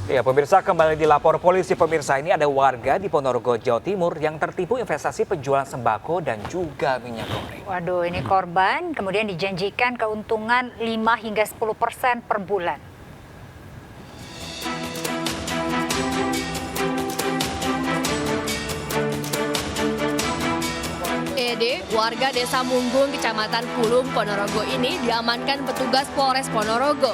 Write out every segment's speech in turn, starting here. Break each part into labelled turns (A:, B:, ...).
A: Ya, pemirsa, kembali dilapor polisi. Pemirsa, ini ada warga di Ponorogo, Jawa Timur yang tertipu investasi penjualan sembako dan juga minyak goreng.
B: Waduh, ini korban kemudian dijanjikan keuntungan 5 hingga 10% per bulan.
C: Ede, warga Desa Munggung, Kecamatan Pulung, Ponorogo ini diamankan petugas Polres Ponorogo.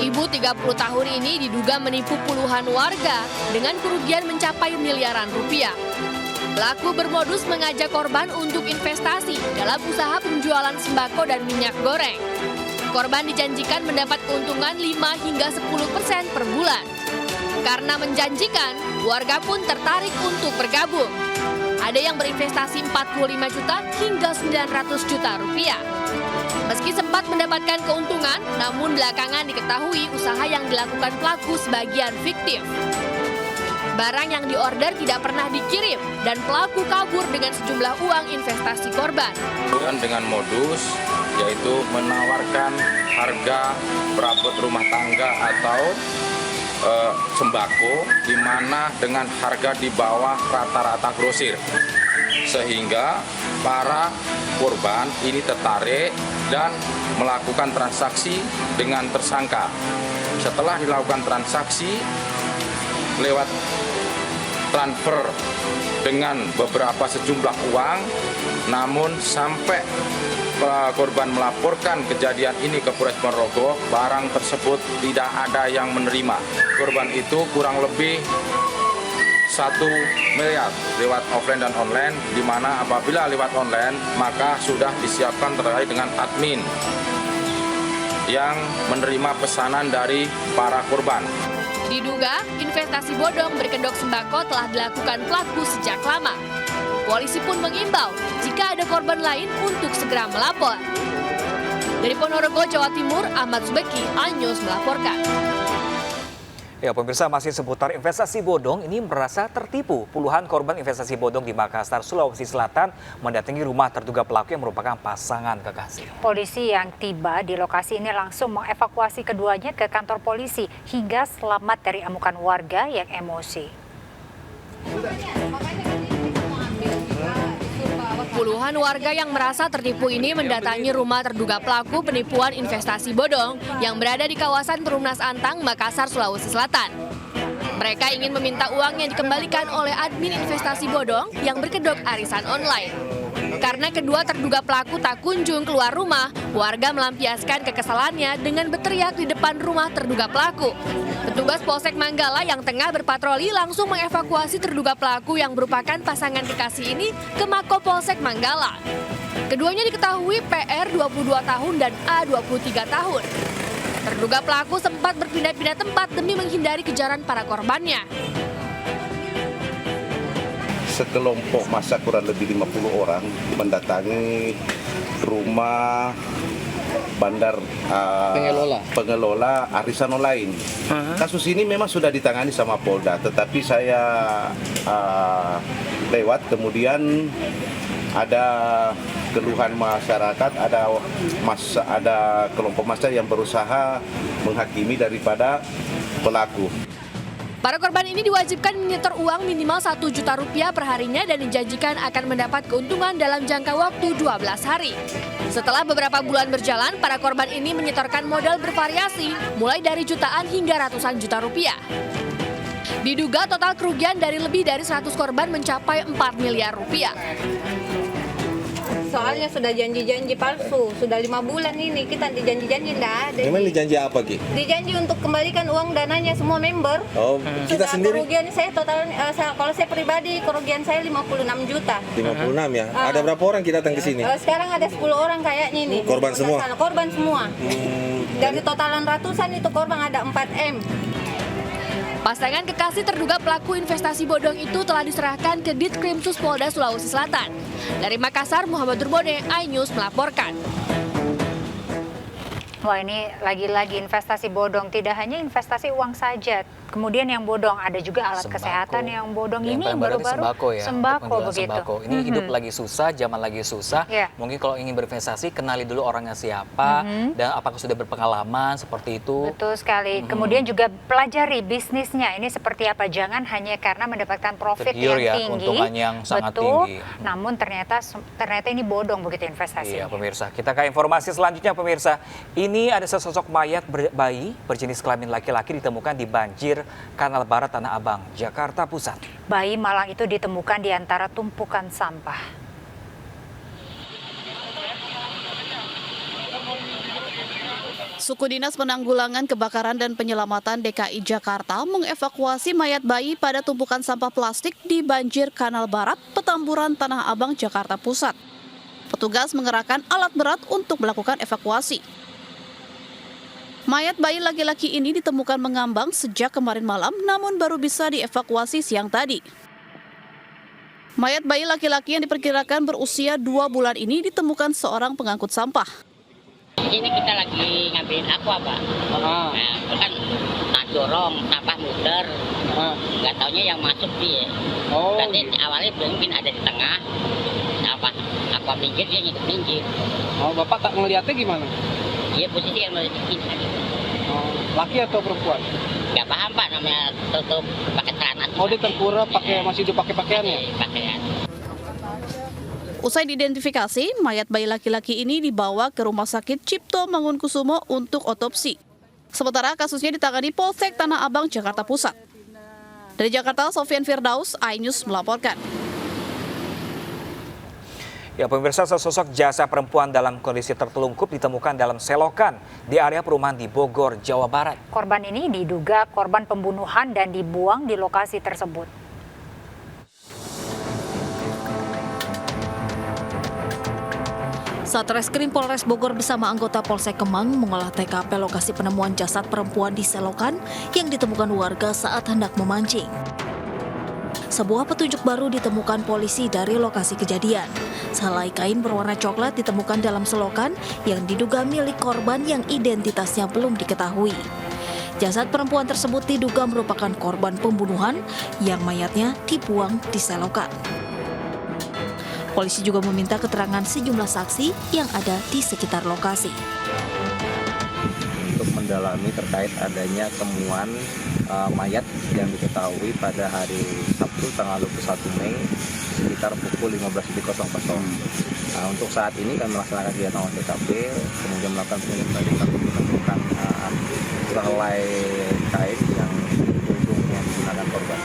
C: Ibu 30 tahun ini diduga menipu puluhan warga dengan kerugian mencapai miliaran rupiah. Pelaku bermodus mengajak korban untuk investasi dalam usaha penjualan sembako dan minyak goreng. Korban dijanjikan mendapat keuntungan 5 hingga 10% per bulan. Karena menjanjikan, warga pun tertarik untuk bergabung. Ada yang berinvestasi 45 juta hingga 900 juta rupiah. Meski sempat mendapatkan keuntungan, namun belakangan diketahui usaha yang dilakukan pelaku sebagian fiktif. Barang yang diorder tidak pernah dikirim dan pelaku kabur dengan sejumlah uang investasi korban.
D: Dengan modus yaitu menawarkan harga perabot rumah tangga atau sembako di mana dengan harga di bawah rata-rata grosir. Sehingga para korban ini tertarik dan melakukan transaksi dengan tersangka. Setelah dilakukan transaksi lewat transfer dengan beberapa sejumlah uang, namun sampai korban melaporkan kejadian ini ke Polres Ponorogo, barang tersebut tidak ada yang menerima. Korban itu kurang lebih 1 miliar lewat offline dan online, di mana apabila lewat online maka sudah disiapkan terkait dengan admin yang menerima pesanan dari para korban.
C: Diduga investasi bodong berkedok sembako telah dilakukan pelaku sejak lama. Polisi pun mengimbau jika ada korban lain untuk segera melapor. Dari Ponorogo, Jawa Timur, Ahmad Subeki, iNews melaporkan.
A: Ya, pemirsa, masih seputar investasi bodong, ini merasa tertipu. Puluhan korban investasi bodong di Makassar, Sulawesi Selatan mendatangi rumah terduga pelaku yang merupakan pasangan kekasih.
B: Polisi yang tiba di lokasi ini langsung mengevakuasi keduanya ke kantor polisi hingga selamat dari amukan warga yang emosi.
C: Puluhan warga yang merasa tertipu ini mendatangi rumah terduga pelaku penipuan investasi bodong yang berada di kawasan Perumnas Antang, Makassar, Sulawesi Selatan. Mereka ingin meminta uang yang dikembalikan oleh admin investasi bodong yang berkedok arisan online. Karena kedua terduga pelaku tak kunjung keluar rumah, warga melampiaskan kekesalannya dengan berteriak di depan rumah terduga pelaku. Petugas Polsek Manggala yang tengah berpatroli langsung mengevakuasi terduga pelaku yang merupakan pasangan kekasih ini ke Mako Polsek Manggala. Keduanya diketahui PR 22 tahun dan A 23 tahun. Terduga pelaku sempat berpindah-pindah tempat demi menghindari kejaran para korbannya.
E: Sekelompok massa kurang lebih 50 orang mendatangi rumah bandar pengelola arisan online. Kasus ini memang sudah ditangani sama Polda, tetapi saya lewat kemudian ada keluhan masyarakat, ada kelompok massa yang berusaha menghakimi daripada pelaku.
C: Para korban ini diwajibkan menyetor uang minimal 1 juta rupiah per harinya dan dijanjikan akan mendapat keuntungan dalam jangka waktu 12 hari. Setelah beberapa bulan berjalan, para korban ini menyetorkan modal bervariasi, mulai dari jutaan hingga ratusan juta rupiah. Diduga total kerugian dari lebih dari 100 korban mencapai 4 miliar rupiah.
F: Soalnya sudah janji-janji palsu, sudah 5 bulan ini kita dijanji-janji enggak ada.
G: Gimana dijanji apa, Ki?
F: Dijanji untuk kembalikan uang dananya semua member.
G: Oh, kita sendiri?
F: Kerugian saya total, kalau saya pribadi kerugian saya 56 juta.
G: 56 ya? Ada berapa orang kita datang ke sini?
F: Sekarang ada 10 orang kayaknya ini.
G: Korban semua?
F: Korban semua. Dari totalan ratusan itu korban ada 4M.
C: Pasangan kekasih terduga pelaku investasi bodong itu telah diserahkan ke Ditkrimsus Polda Sulawesi Selatan. Dari Makassar, Muhammad Durbone, iNews melaporkan.
B: Wah, ini lagi-lagi investasi bodong, tidak hanya investasi uang saja, Kemudian yang bodong, ada juga alat
A: Sembako.
B: kesehatan yang bodong
A: Yang
B: ini
A: paling
B: baru-baru.
A: sembako ya.
B: Sembako
A: untuk penjualan
B: begitu.
A: sembako. Ini hidup lagi susah, zaman lagi susah.
B: Iya.
A: Mungkin kalau ingin berinvestasi, kenali dulu orangnya siapa dan apakah sudah berpengalaman seperti itu.
B: Betul sekali. Kemudian juga pelajari bisnisnya ini seperti apa. Jangan hanya karena mendapatkan profit
A: Tergiur
B: yang
A: ya,
B: tinggi.
A: keuntungan yang sangat
B: Betul.
A: tinggi.
B: Namun ternyata ini bodong begitu investasinya.
A: Iya pemirsa, kita ke informasi selanjutnya pemirsa. Ini ada sesosok mayat bayi berjenis kelamin laki-laki ditemukan di banjir Kanal Barat Tanah Abang, Jakarta Pusat.
B: Bayi malang itu ditemukan di antara tumpukan sampah.
H: Suku Dinas Penanggulangan Kebakaran dan Penyelamatan DKI Jakarta mengevakuasi mayat bayi pada tumpukan sampah plastik di banjir Kanal Barat, Petamburan, Tanah Abang, Jakarta Pusat. Petugas mengerahkan alat berat untuk melakukan evakuasi. Mayat bayi laki-laki ini ditemukan mengambang sejak kemarin malam, namun baru bisa dievakuasi siang tadi. Mayat bayi laki-laki yang diperkirakan berusia 2 bulan ini ditemukan seorang pengangkut sampah.
I: Ini kita lagi ngambilin aqua, Pak. Nah, itu kan tak dorong, sampah muter. Nggak taunya yang masuk dia. Berarti awalnya mungkin ada di tengah. Sampah aqua minggir, dia ngikut minggir.
J: Bapak tak ngeliatnya gimana?
I: Iya, posisi yang mau dibikin.
J: Laki atau perempuan?
I: Nggak paham, Pak, namanya tutup pakai celana.
J: Dia tengkurap masih dipakai pakaiannya?
I: Pakaian.
H: Usai diidentifikasi, mayat bayi laki-laki ini dibawa ke Rumah Sakit Cipto Mangunkusumo untuk otopsi. Sementara kasusnya ditangani Polsek Tanah Abang, Jakarta Pusat. Dari Jakarta, Sofian Firdaus, iNews melaporkan.
A: Ya pemirsa, sesosok jasad perempuan dalam kondisi tertelungkup ditemukan dalam selokan di area perumahan di Bogor, Jawa Barat.
B: Korban ini diduga korban pembunuhan dan dibuang di lokasi tersebut.
H: Satreskrim Polres Bogor bersama anggota Polsek Kemang mengolah TKP lokasi penemuan jasad perempuan di selokan yang ditemukan warga saat hendak memancing. Sebuah petunjuk baru ditemukan polisi dari lokasi kejadian. Sehelai kain berwarna coklat ditemukan dalam selokan yang diduga milik korban yang identitasnya belum diketahui. Jasad perempuan tersebut diduga merupakan korban pembunuhan yang mayatnya dibuang di selokan. Polisi juga meminta keterangan sejumlah saksi yang ada di sekitar lokasi.
G: Untuk mendalami terkait adanya temuan mayat yang diketahui pada hari Sabtu tanggal 21 Mei sekitar pukul 15.00. Nah, untuk saat ini kami melaksanakan kegiatan olah TKP, kemudian melakukan penyelidikan untuk menemukan sehelai kain yang ujungnya digunakan korban.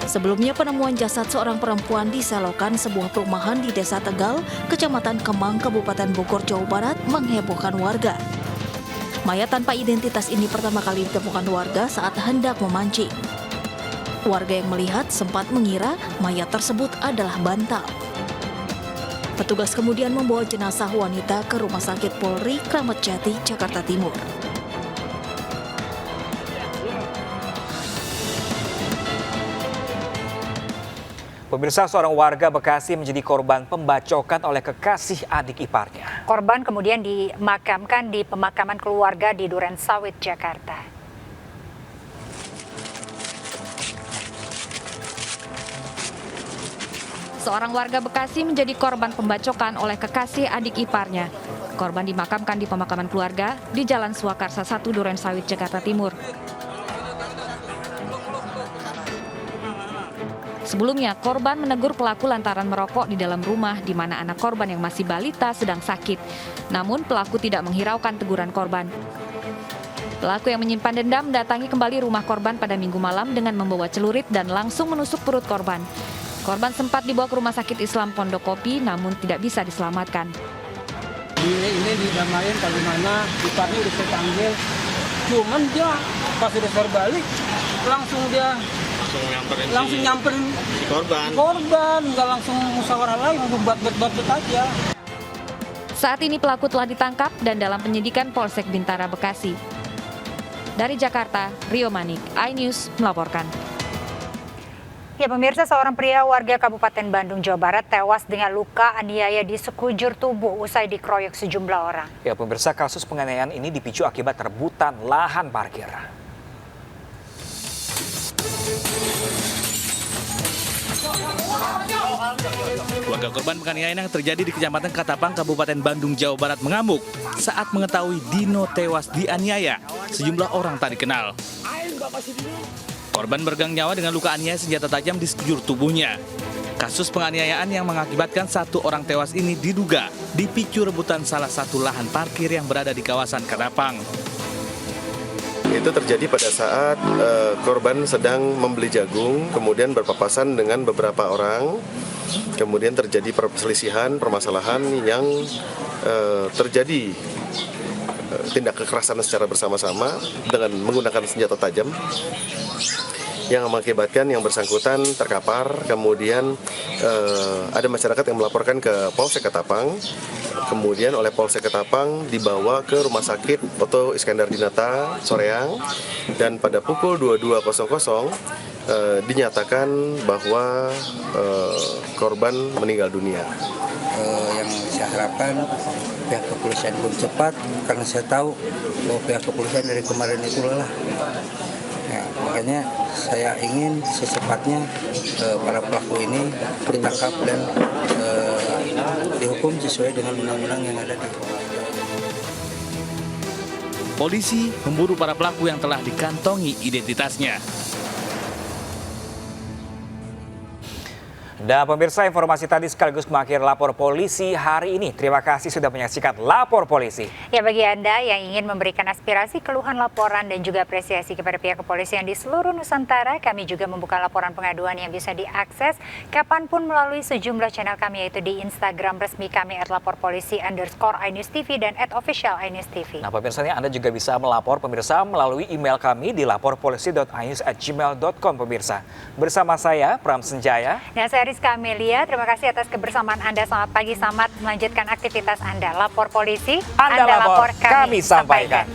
H: Sebelumnya penemuan jasad seorang perempuan di selokan sebuah perumahan di Desa Tegal, Kecamatan Kemang, Kabupaten Bogor, Jawa Barat menghebohkan warga. Mayat tanpa identitas ini pertama kali ditemukan warga saat hendak memancing. Warga yang melihat sempat mengira mayat tersebut adalah bantal. Petugas kemudian membawa jenazah wanita ke Rumah Sakit Polri Kramat Jati, Jakarta Timur.
A: Pemirsa, seorang warga Bekasi menjadi korban pembacokan oleh kekasih adik iparnya.
B: Korban kemudian dimakamkan di pemakaman keluarga di Duren Sawit, Jakarta.
K: Seorang warga Bekasi menjadi korban pembacokan oleh kekasih adik iparnya. Korban dimakamkan di pemakaman keluarga di Jalan Swakarsa 1 Duren Sawit, Jakarta Timur. Sebelumnya, korban menegur pelaku lantaran merokok di dalam rumah di mana anak korban yang masih balita sedang sakit. Namun pelaku tidak menghiraukan teguran korban. Pelaku yang menyimpan dendam datangi kembali rumah korban pada Minggu malam dengan membawa celurit dan langsung menusuk perut korban. Korban sempat dibawa ke Rumah Sakit Islam Pondokopi namun tidak bisa diselamatkan.
J: Ini didamain bagaimana iparnya udah saya panggil. Cuman dia pas udah balik langsung nyamperin si korban, nggak langsung musyawarah lagi, bat-bat aja.
K: Saat ini pelaku telah ditangkap dan dalam penyidikan Polsek Bintara, Bekasi. Dari Jakarta, Rio Manik, iNews melaporkan.
B: Ya pemirsa, seorang pria warga Kabupaten Bandung, Jawa Barat tewas dengan luka aniaya di sekujur tubuh usai dikeroyok sejumlah orang.
A: Ya pemirsa, kasus penganiayaan ini dipicu akibat rebutan lahan parkir.
L: Keluarga korban penganiayaan yang terjadi di Kecamatan Katapang, Kabupaten Bandung, Jawa Barat mengamuk saat mengetahui Dino tewas dianiaya sejumlah orang tak dikenal. Korban bergang nyawa dengan luka aniaya senjata tajam di sekujur tubuhnya. Kasus penganiayaan yang mengakibatkan satu orang tewas ini diduga dipicu rebutan salah satu lahan parkir yang berada di kawasan Katapang.
M: Itu terjadi pada saat korban sedang membeli jagung, kemudian berpapasan dengan beberapa orang, kemudian terjadi perselisihan, permasalahan yang terjadi tindak kekerasan secara bersama-sama dengan menggunakan senjata tajam yang mengakibatkan yang bersangkutan terkapar. Kemudian ada masyarakat yang melaporkan ke Polsek Katapang, kemudian oleh Polsek Katapang dibawa ke Rumah Sakit Oto Iskandar Dinata Soreang, dan pada pukul 22.00 dinyatakan bahwa korban meninggal dunia.
N: Yang saya harapkan pihak kepolisian pun cepat, karena saya tahu bahwa pihak kepolisian dari kemarin itu lelah. Ya, makanya saya ingin secepatnya para pelaku ini ditangkap dan dihukum sesuai dengan undang-undang yang ada di.
L: Polisi memburu para pelaku yang telah dikantongi identitasnya.
A: Dan pemirsa, informasi tadi sekaligus mengakhiri Lapor Polisi hari ini. Terima kasih sudah menyaksikan Lapor Polisi.
B: Ya, bagi Anda yang ingin memberikan aspirasi, keluhan, laporan, dan juga apresiasi kepada pihak kepolisian di seluruh Nusantara, kami juga membuka laporan pengaduan yang bisa diakses kapanpun melalui sejumlah channel kami, yaitu di Instagram resmi kami @laporpolisi_iNewsTV dan @official_iNewsTV.
A: Nah, pemirsa, Anda juga bisa melapor pemirsa melalui email kami di laporpolisi.inews@gmail.com pemirsa. Bersama saya, Pram Senjaya.
B: Nah, saya Rizka Amelia, terima kasih atas kebersamaan Anda. Selamat pagi, selamat melanjutkan aktivitas Anda. Lapor Polisi,
A: Anda lapor, kami sampaikan.